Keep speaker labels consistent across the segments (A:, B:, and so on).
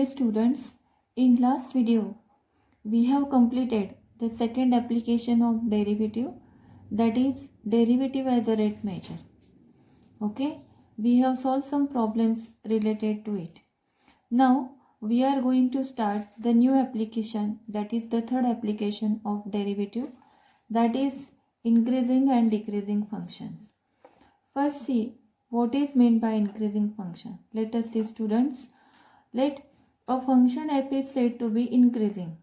A: students, in last video we have completed the second application of derivative, that is derivative as a rate measure. Okay, we have solved some problems related to it. Now we are going to start the new application, that is the third application of derivative, that is increasing and decreasing functions. First see what is meant by increasing function. Let us see students. Let a function f is said to be increasing,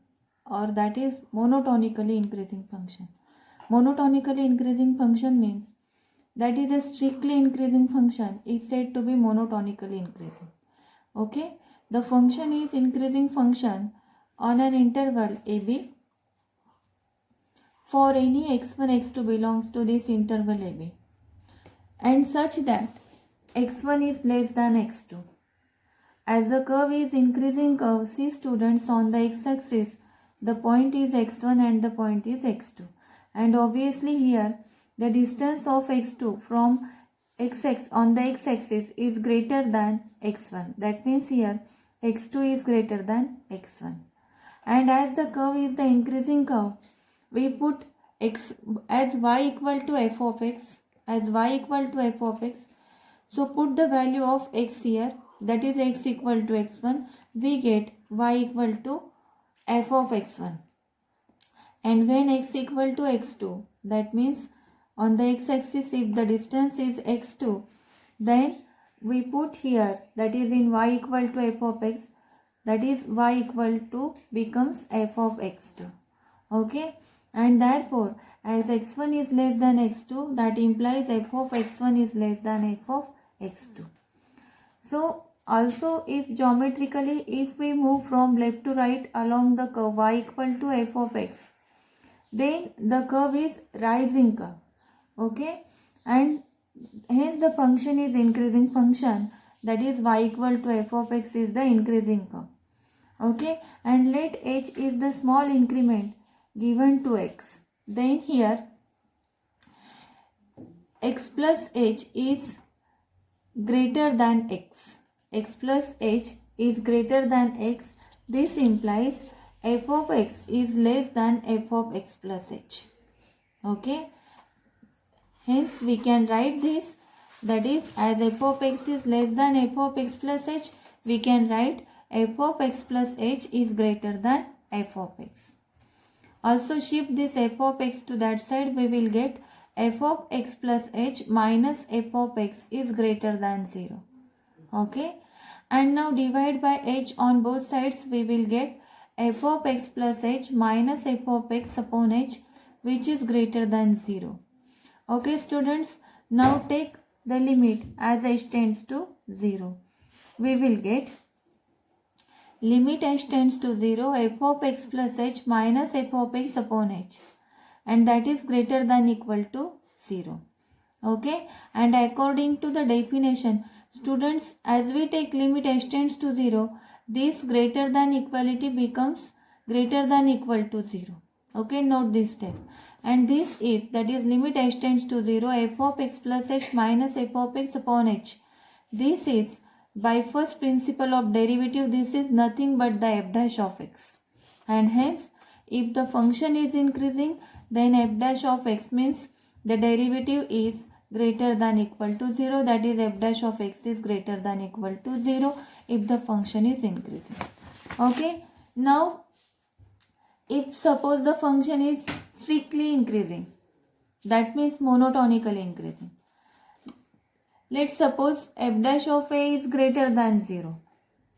A: or that is monotonically increasing function. Monotonically increasing function means that is a strictly increasing function is said to be monotonically increasing. Okay, the function is increasing function on an interval AB for any x1 x2 belongs to this interval AB, and such that x1 is less than x2. As the curve is increasing curve, see students, on the x-axis the point is x1 and the point is x2, and obviously here the distance of x2 from x on the x-axis is greater than x1. That means here x2 is greater than x1, and as the curve is the increasing curve, we put x as y equal to f of x, as y equal to f of x. So put the value of x here, that is x equal to x1, we get y equal to f of x1. And when x equal to x2, that means on the x-axis if the distance is x2, then we put here, that is in y equal to f of x, that is y equal to becomes f of x2. Okay, and therefore as x1 is less than x2, that implies f of x1 is less than f of x2. So also if geometrically, if we move from left to right along the curve y equal to f of x, then the curve is rising curve. Okay, and hence the function is increasing function, that is y equal to f of x is the increasing curve. Okay, and let h is the small increment given to x, then here x plus h is greater than x. X plus h is greater than x. This implies f of x is less than f of x plus h. Okay, hence we can write this, that is as f of x is less than f of x plus h, we can write f of x plus h is greater than f of x. Also shift this f of x to that side, we will get f of x plus h minus f of x is greater than 0. Okay, and now divide by h on both sides, we will get f of x plus h minus f of x upon h, which is greater than 0. Okay students, now take the limit as h tends to 0. We will get limit h tends to 0 f of x plus h minus f of x upon h, and that is greater than equal to 0. Okay, and according to the definition, students, as we take limit h tends to 0, this greater than equality becomes greater than equal to 0. Okay, note this step. And this is, that is limit h tends to 0 f of x plus h minus f of x upon h. This is by first principle of derivative, this is nothing but the f dash of x, and hence if the function is increasing, then f dash of x means the derivative is greater than equal to 0, that is f dash of x is greater than equal to 0 if the function is increasing. Okay, now if suppose the function is strictly increasing, that means monotonically increasing, let's suppose f dash of a is greater than 0.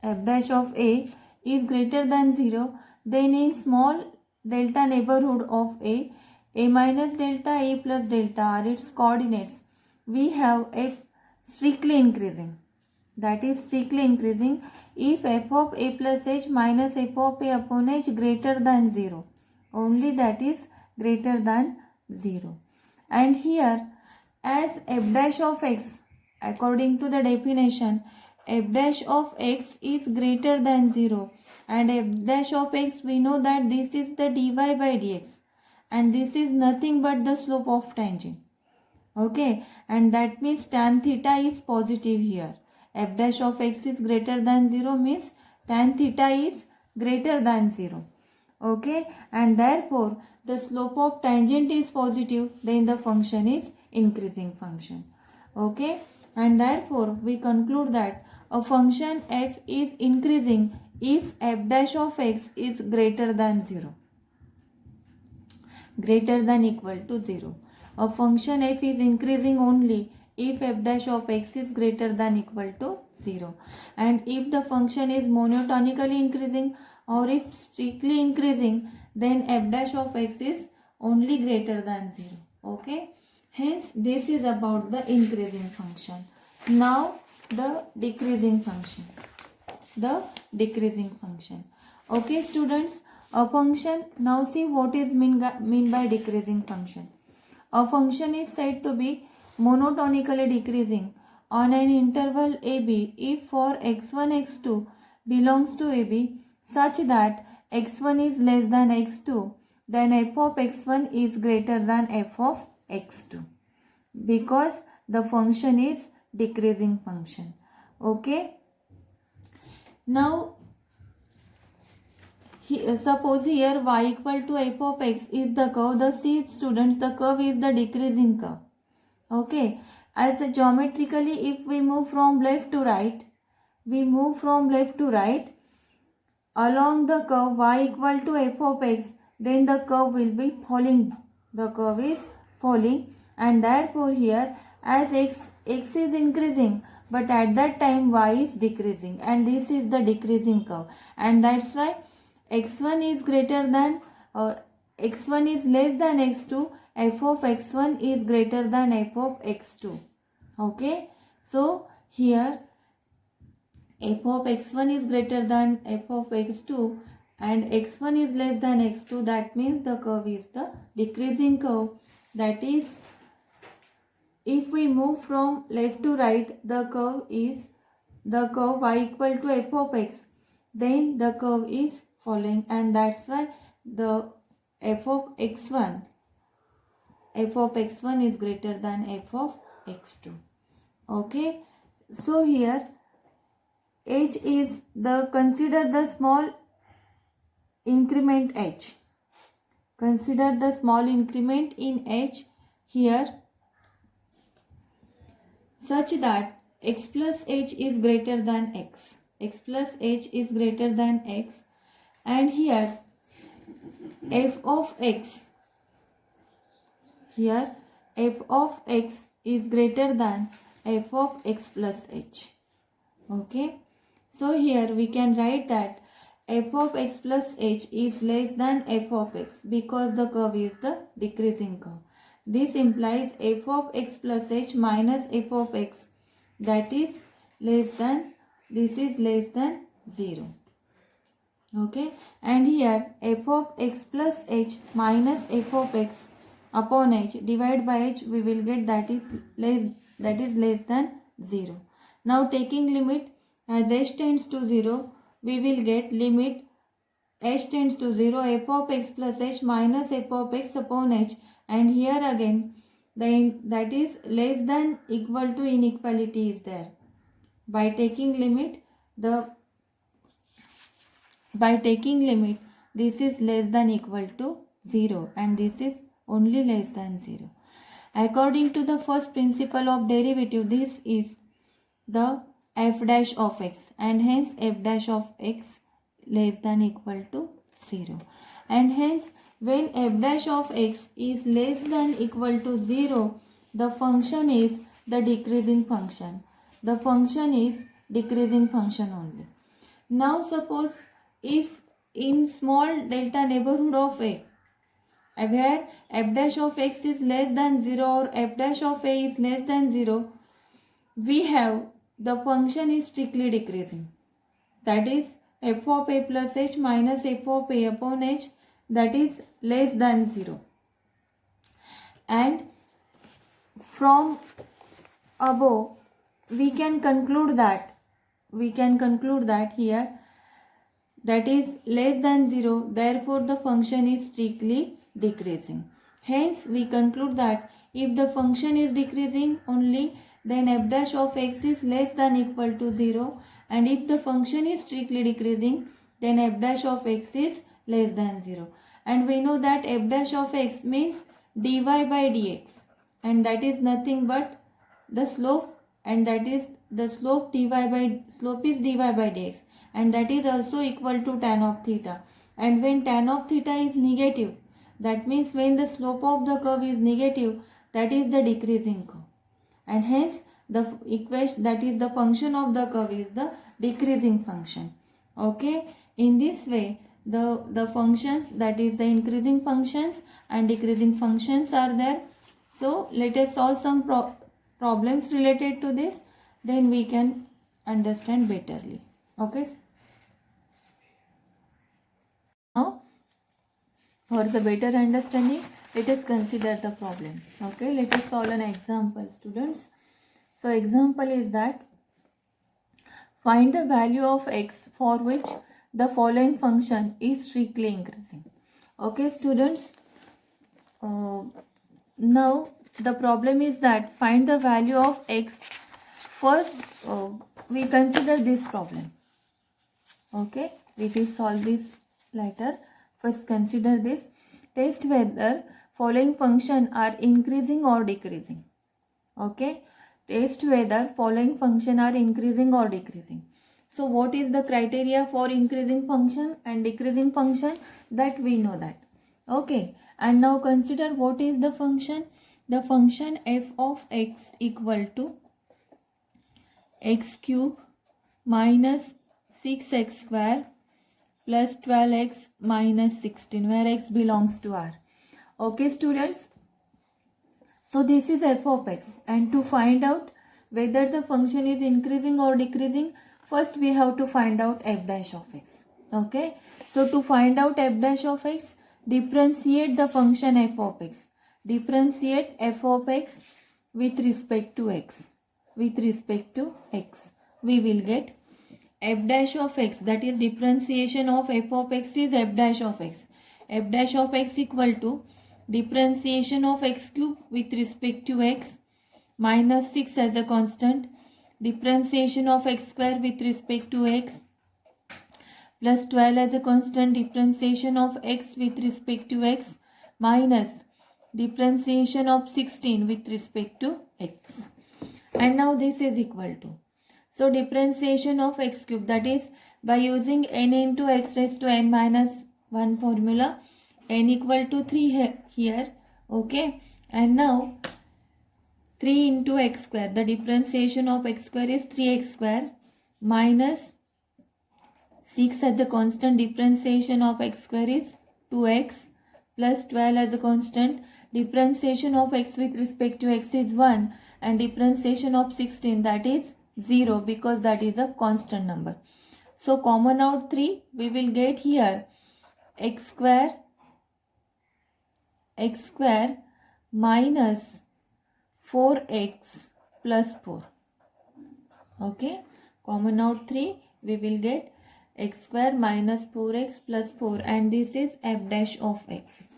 A: F dash of a is greater than 0, then in small delta neighborhood of a minus delta, a plus delta are its coordinates. We have f strictly increasing, that is strictly increasing if f of a plus h minus f of a upon h greater than 0, only that is greater than 0. And here as f dash of x, according to the definition, f dash of x is greater than 0, and f dash of x, we know that this is the dy by dx, and this is nothing but the slope of tangent. Okay, and that means tan theta is positive here. F dash of x is greater than 0 means tan theta is greater than 0. Okay, and therefore the slope of tangent is positive, then the function is increasing function. Okay, and therefore we conclude that a function f is increasing if f dash of x is greater than 0, greater than equal to 0. A function f is increasing only if f dash of x is greater than equal to 0. And if the function is monotonically increasing or if strictly increasing, then f dash of x is only greater than 0. Okay. Hence, this is about the increasing function. Now, the decreasing function. The decreasing function. Okay, students. A function, now see what is mean by decreasing function. A function is said to be monotonically decreasing on an interval AB if for x1, x2 belongs to AB such that x1 is less than x2, then f of x1 is greater than f of x2, because the function is decreasing function. Okay. Now, suppose here y equal to f of x is the curve. The see students, the curve is the decreasing curve. Okay. As geometrically, if we move from left to right, along the curve y equal to f of x, then the curve will be falling. The curve is falling, and therefore here as x is increasing, but at that time y is decreasing, and this is the decreasing curve, and that's why x1 is greater than x1 is less than x2, f of x1 is greater than f of x2. Okay, so here f of x1 is greater than f of x2 and x1 is less than x2, that means the curve is the decreasing curve. That is, if we move from left to right, the curve is the curve y equal to f of x, then the curve is falling, and that's why the f of x1 is greater than f of x2. Okay, so here h is the, consider the small increment h. Consider the small increment in h here such that x plus h is greater than x. X plus h is greater than x, and here f of x, here f of x is greater than f of x plus h. Okay, so here we can write that f of x plus h is less than f of x because the curve is the decreasing curve. This implies f of x plus h minus f of x, that is less than, this is less than 0. Okay, and here f of x plus h minus f of x upon h divided by h, we will get that is less than 0. Now taking limit as h tends to 0, we will get limit h tends to 0 f of x plus h minus f of x upon h, and here again that is less than equal to inequality is there. By taking limit this is less than equal to 0 and this is only less than 0. According to the first principle of derivative, this is the f dash of x, and hence f dash of x less than equal to 0, and hence when f dash of x is less than equal to 0, the function is the decreasing function. The function is decreasing function only. Now suppose if in small delta neighborhood of a, where f dash of x is less than 0 or f dash of a is less than 0, we have the function is strictly decreasing. That is f of a plus h minus f of a upon h, that is less than 0. And from above we can conclude that here that is less than 0, therefore the function is strictly decreasing. Hence we conclude that if the function is decreasing only, then f dash of x is less than equal to 0, and if the function is strictly decreasing, then f dash of x is less than 0. And we know that f dash of x means dy by dx, and that is nothing but the slope, and that is the slope is dy by dx, and that is also equal to tan of theta. And when tan of theta is negative, that means when the slope of the curve is negative, that is the decreasing curve, and hence the equation, that is the function of the curve, is the decreasing function. Okay, in this way the functions, that is the increasing functions and decreasing functions are there. So let us solve some problems related to this, then we can understand betterly. Okay, now for the better understanding, let us consider the problem. Okay, let us solve an example, students. So example is that find the value of x for which the following function is strictly increasing. Okay, students, now the problem is that find the value of x. First, we consider this problem. Okay, we will solve this later. First, consider this. Test whether following function are increasing or decreasing. Okay, test whether following function are increasing or decreasing. So what is the criteria for increasing function and decreasing function? That we know that. Okay, and now consider what is the function. The function f of x equal to x cube minus 6x square plus 12x minus 16, where x belongs to R. Okay, students, so this is f of x, and to find out whether the function is increasing or decreasing, first we have to find out f dash of x. Okay, so to find out f dash of x, differentiate the function f of x. Differentiate f of x with respect to x. With respect to x, we will get f dash of x, that is differentiation of f of x is f dash of x. F dash of x equal to differentiation of x cube with respect to x minus 6 as a constant, differentiation of x square with respect to x plus 12 as a constant, differentiation of x with respect to x minus differentiation of 16 with respect to x. And now this is equal to, so differentiation of x cube, that is by using n into x raised to n minus 1 formula, n equal to 3 here. Okay, and now 3 into x square, the differentiation of x square is 3x square minus 6 as a constant, differentiation of x square is 2x plus 12 as a constant, differentiation of x with respect to x is 1, and differentiation of 16, that is 0, because that is a constant number. So common out 3, we will get here x square minus 4x plus 4. Okay, common out 3, we will get x square minus 4x plus 4, and this is f dash of x.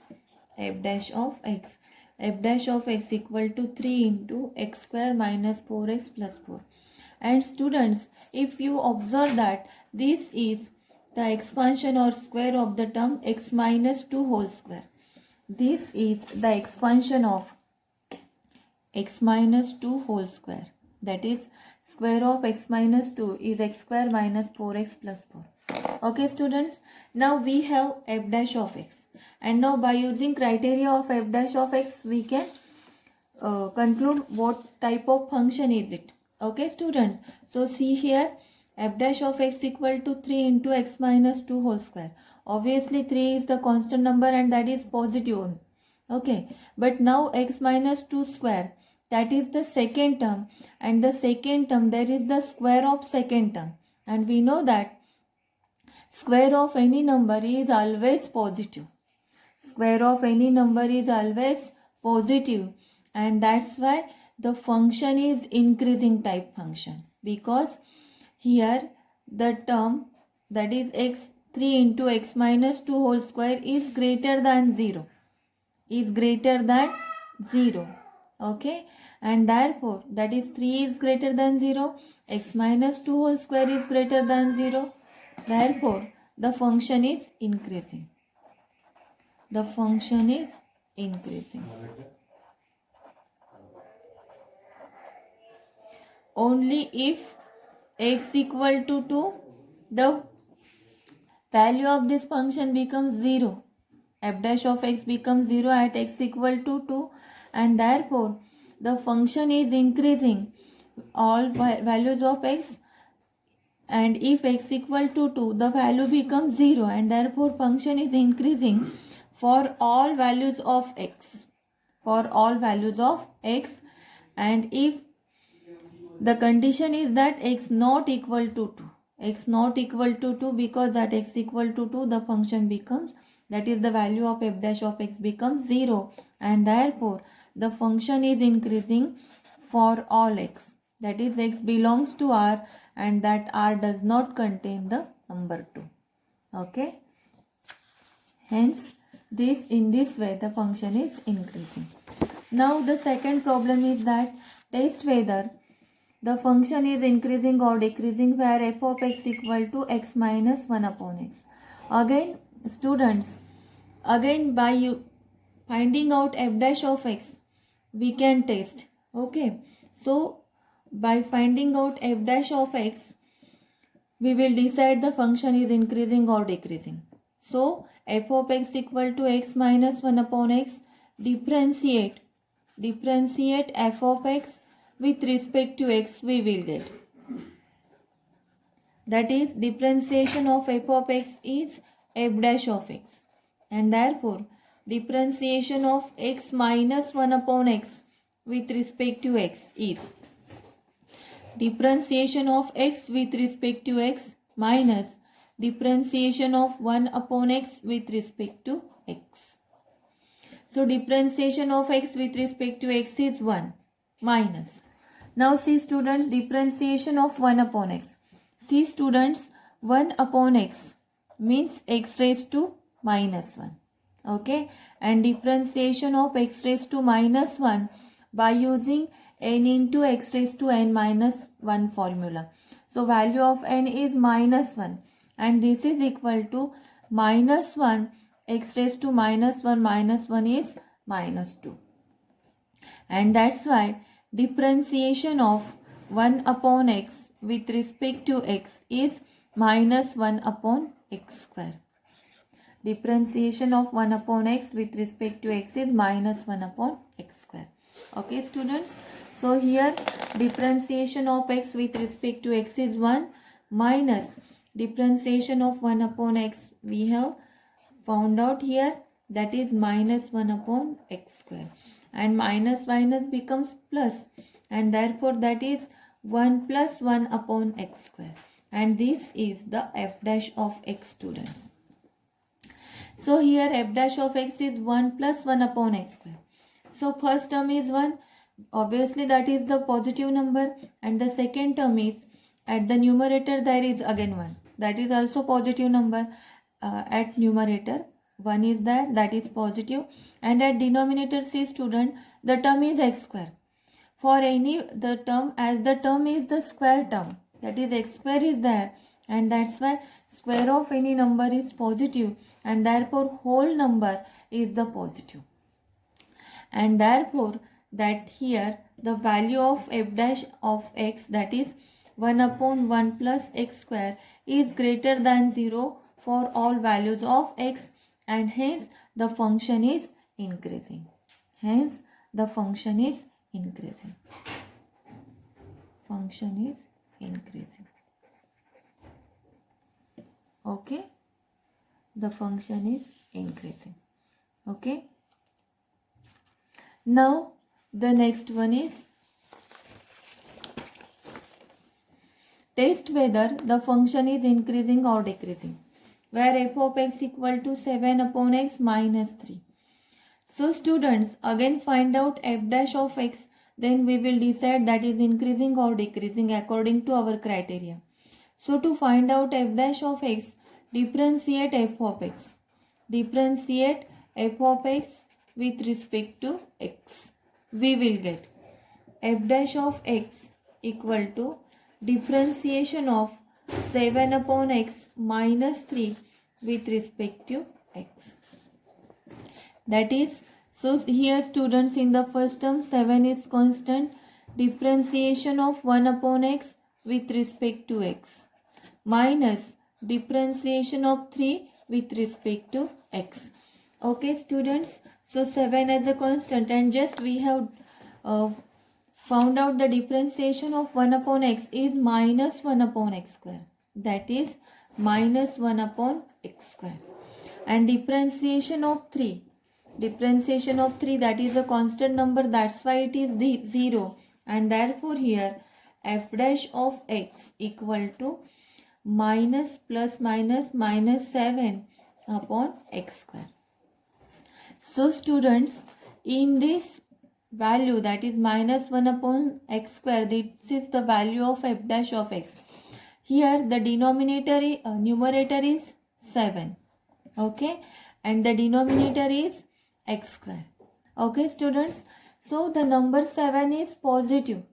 A: F dash of x. F dash of x equal to 3 into x square minus 4x plus 4. And students, if you observe that this is the expansion or square of the term x minus 2 whole square. This is the expansion of x minus 2 whole square. That is square of x minus 2 is x square minus 4x plus 4. Okay, students, now we have f dash of x. And now by using criteria of f dash of x, we can conclude what type of function is it. Okay, students, so see here f dash of x equal to 3 into x minus 2 whole square. Obviously 3 is the constant number and that is positive. Okay, but now x minus 2 square, that is the second term, and the second term there is the square of second term, and we know that square of any number is always positive. Square of any number is always positive, and that's why the function is increasing type function, because here the term, that is x 3 into x minus 2 whole square is greater than 0. Is greater than 0. Okay, and therefore that is 3 is greater than 0, x minus 2 whole square is greater than 0. Therefore the function is increasing. The function is increasing. Only if x equal to 2, the value of this function becomes 0. F dash of x becomes 0 at x equal to 2, and therefore the function is increasing all values of x, and if x equal to 2 the value becomes 0, and therefore function is increasing for all values of x, for all values of x. And if the condition is that x not equal to 2, x not equal to 2, because at x equal to 2 the function becomes, that is the value of f dash of x becomes 0, and therefore the function is increasing for all x, that is x belongs to R and that R does not contain the number 2. Okay, hence this, in this way the function is increasing. Now the second problem is that test whether the function is increasing or decreasing where f of x equal to x minus 1 upon x. Again students, again by you finding out f dash of x we can test. Okay, so by finding out f dash of x we will decide the function is increasing or decreasing. So f of x equal to x minus 1 upon x, differentiate f of x with respect to x we will get. That is, differentiation of f of x is f dash of x, and therefore differentiation of x minus 1 upon x with respect to x is differentiation of x with respect to x minus differentiation of 1 upon x with respect to x. So differentiation of x with respect to x is 1 minus. Now see students, differentiation of 1 upon x. See students, 1 upon x means x raised to minus 1. Okay, and differentiation of x raised to minus 1 by using n into x raised to n minus 1 formula. So value of n is minus 1 and this is equal to minus 1, x raised to minus 1 is minus 2. And that's why differentiation of 1 upon x with respect to x is minus 1 upon x square. Differentiation of 1 upon x with respect to x is minus 1 upon x square. Okay students, so here differentiation of x with respect to x is 1 minus differentiation of 1 upon x we have found out here, that is minus 1 upon x square, and minus minus becomes plus, and therefore that is 1 plus 1 upon x square, and this is the f dash of x students. So here f dash of x is 1 plus 1 upon x square. So first term is 1, obviously that is the positive number, and the second term is at the numerator there is again 1, that is also positive number. At numerator 1 is there, that is positive, and at denominator see student the term is x square. For any the term, as the term is the square term, that is x square is there, and that's why square of any number is positive, and therefore whole number is the positive, and therefore that here the value of f dash of x, that is 1 upon 1 plus x square, is greater than 0 for all values of x, and hence the function is increasing. Hence the function is increasing. Function is increasing. Okay, the function is increasing. Okay, now the next one is test whether the function is increasing or decreasing, where f of x equal to 7 upon x minus 3. So students, again find out f dash of x, then we will decide that is increasing or decreasing according to our criteria. So to find out f dash of x, differentiate f of x. Differentiate f of x with respect to x. we will get f dash of x equal to differentiation of 7 upon x minus 3 with respect to x. That is, so here students, in the first term 7 is constant, differentiation of 1 upon x with respect to x minus differentiation of 3 with respect to x. Okay students, so 7 as a constant, and just we have found out the differentiation of 1 upon x is minus 1 upon x square. That is minus 1 upon x square. And differentiation of 3. Differentiation of 3, that is a constant number, that's why it is 0. And therefore here f dash of x equal to minus plus minus minus 7 upon x square. So students, in this value, that is minus 1 upon x square, this is the value of f dash of x. Here the numerator is 7, okay, and the denominator is x square. Okay students, so the number 7 is positive,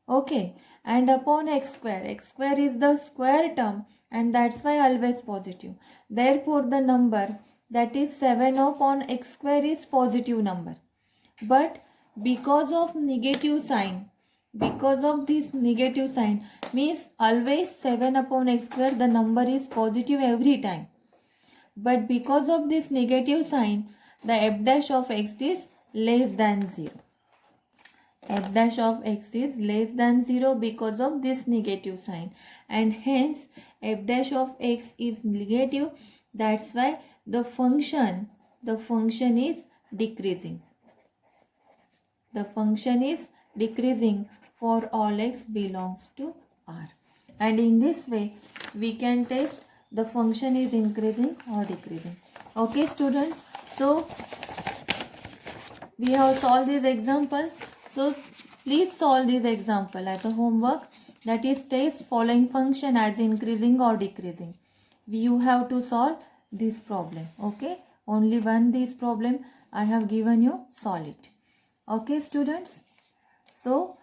A: okay, and upon x square is the square term, and that's why always positive. Therefore the number that is 7 upon x square is positive number. But because of negative sign, because of this negative sign, means always 7 upon x square, the number is positive every time. But because of this negative sign, the f dash of x is less than 0. F dash of x is less than 0 because of this negative sign, and hence f dash of x is negative. That's why the function is decreasing. The function is decreasing for all x belongs to R. And in this way, we can test the function is increasing or decreasing. Okay students, so we have solved these examples. So please solve this example as a homework, that is test following function as increasing or decreasing. You have to solve this problem. Okay, only one this problem I have given you, solve it. Okay students, so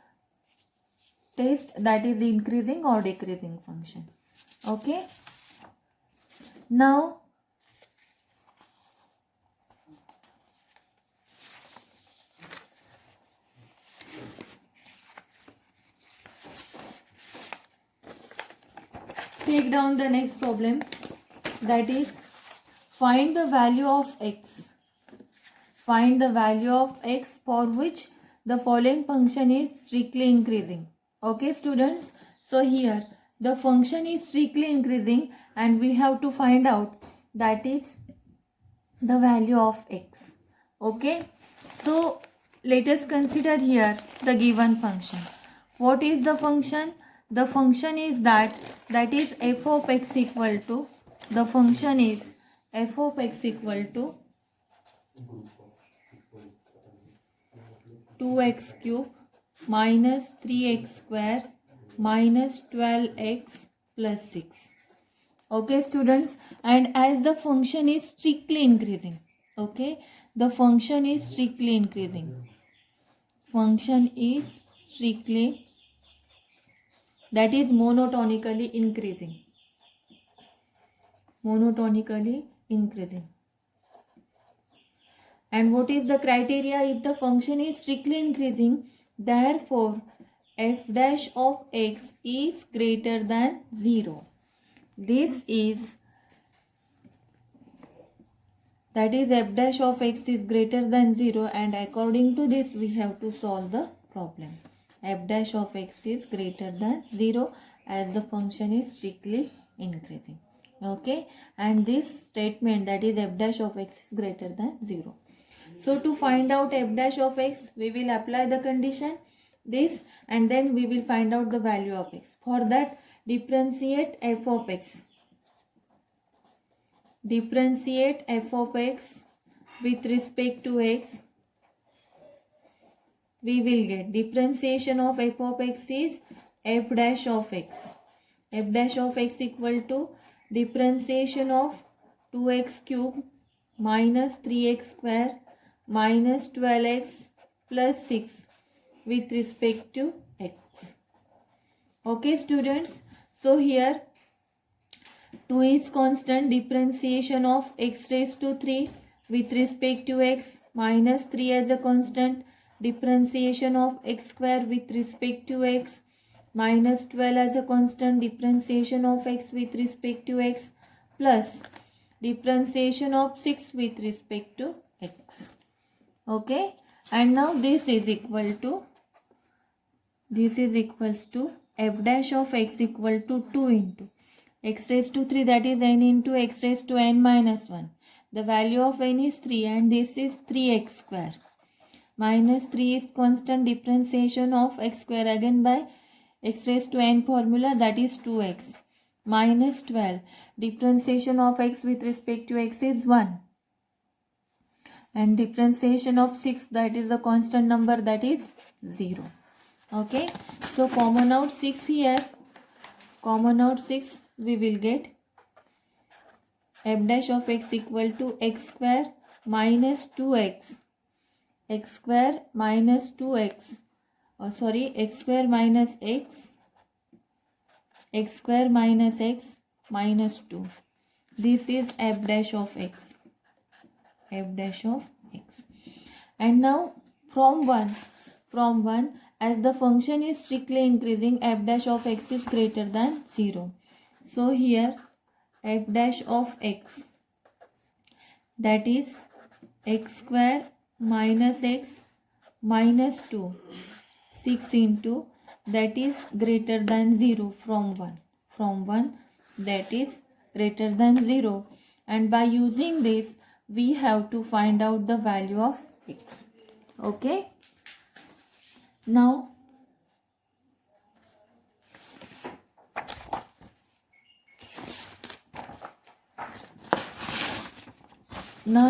A: test that is increasing or decreasing function. Okay, now take down the next problem, that is find the value of x. Find the value of x for which the following function is strictly increasing. Okay students, so here the function is strictly increasing and we have to find out that is the value of x. Okay, so let us consider here the given function. What is the function? The function is that is f of x equal to, the function is f of x equal to 2x cube minus 3x square minus 12x plus 6. Okay students, and as the function is strictly increasing, okay, the function is strictly increasing. Function is strictly, that is monotonically increasing. Monotonically increasing. And what is the criteria? If the function is strictly increasing, therefore f dash of x is greater than 0. This is, that is f dash of x is greater than 0, and according to this we have to solve the problem. F dash of x is greater than 0 as the function is strictly increasing. Okay, and this statement, that is f dash of x is greater than 0. So to find out f dash of x, we will apply the condition this, and then we will find out the value of x. For that, differentiate f of x. Differentiate f of x with respect to x. We will get differentiation of f of x is f dash of x. F dash of x equal to differentiation of 2x cube minus 3x square minus 12x plus 6 with respect to x. Okay students, so here 2 is constant, differentiation of x raised to 3 with respect to x, minus 3 as a constant, differentiation of x square with respect to x, minus 12 as a constant, differentiation of x with respect to x, plus differentiation of 6 with respect to x. Okay, and now this is equals to f dash of x equal to 2 into x raised to 3, that is n into x raised to n minus 1. The value of n is 3 and this is 3x square. Minus 3 is constant, differentiation of x square again by x raised to n formula, that is 2x. Minus 12, differentiation of x with respect to x is 1. And differentiation of 6, that is a constant number, that is 0. Okay, so common out 6 here. Common out 6, we will get f dash of x equal to x square minus 2x. X square minus 2x. X square minus x. X square minus x minus 2. This is f dash of x. F dash of x. And now from 1, as the function is strictly increasing, f dash of x is greater than 0. So here f dash of x, that is x square minus x minus 2, 6 into, that is greater than 0 from 1. From 1, that is greater than 0. And by using this, we have to find out the value of x. Okay. Now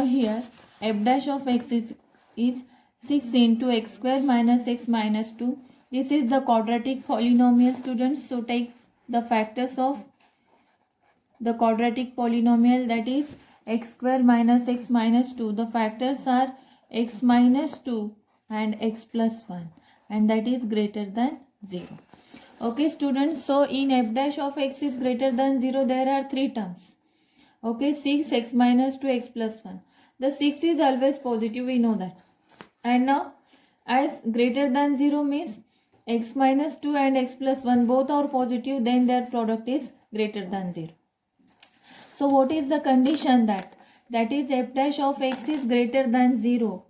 A: here f dash of x is 6 into x square minus x minus 2. This is the quadratic polynomial, students. So take the factors of the quadratic polynomial, that is x square minus x minus 2. The factors are x minus 2 and x plus 1, and that is greater than 0. Okay students, so in f dash of x is greater than 0, there are 3 terms. Okay, 6, x minus 2, x plus 1. The 6 is always positive, we know that. And now as greater than 0 means x minus 2 and x plus 1 both are positive, then their product is greater than 0. So what is the condition? That is f dash of x is greater than 0.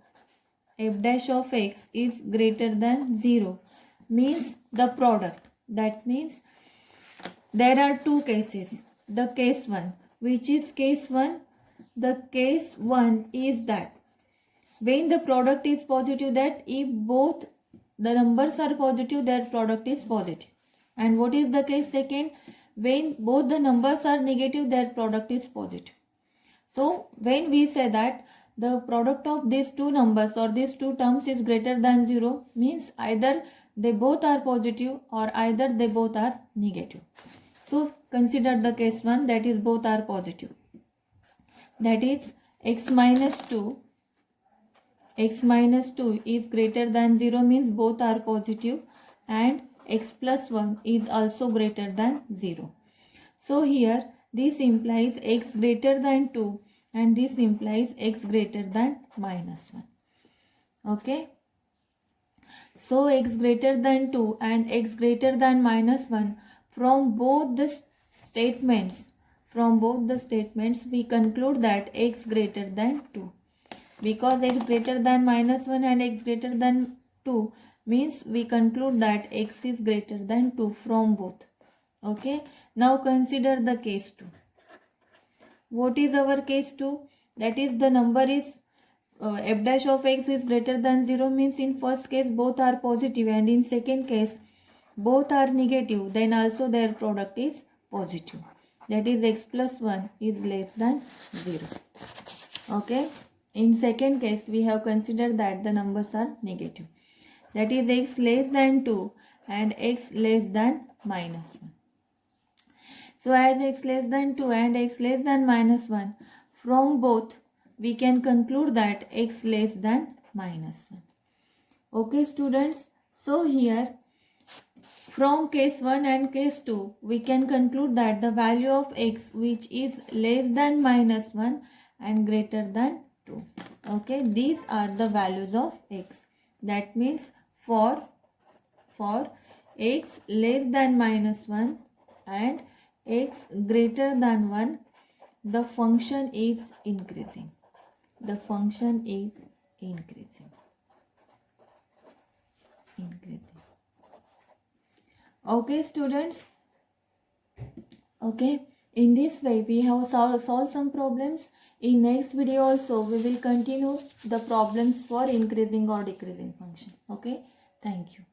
A: F dash of x is greater than 0 means the product. That means there are 2 cases. The case 1, which is case 1. The case 1 is that when the product is positive, that if both the numbers are positive, their product is positive. And what is the case 2? When both the numbers are negative, their product is positive. So when we say that the product of these 2 numbers or these 2 terms is greater than 0, means either they both are positive or either they both are negative. So consider the case 1, that is both are positive. That is x minus 2 is greater than 0 means both are positive, and x plus 1 is also greater than 0. So here this implies x greater than 2 and this implies x greater than minus 1. Okay. So x greater than 2 and x greater than minus 1, from both the statements we conclude that x greater than 2. Because x greater than minus 1 and x greater than 2 means we conclude that x is greater than 2 from both. Okay. Now consider the case 2. What is our case 2? That is the number is f dash of x is greater than 0 means in first case both are positive and in second case both are negative, then also their product is positive. That is x plus 1 is less than 0. Okay. In second case we have considered that the numbers are negative. That is x less than 2 and x less than minus 1. So as x less than 2 and x less than minus 1, from both we can conclude that x less than minus 1. Okay students, so here from case 1 and case 2 we can conclude that the value of x which is less than -1 and greater than 2. Okay, these are the values of x. That means for x less than -1 and x greater than 1, the function is increasing. The function is increasing. Okay students, okay, in this way we have solved some problems. In next video also we will continue the problems for increasing or decreasing function. Okay, thank you.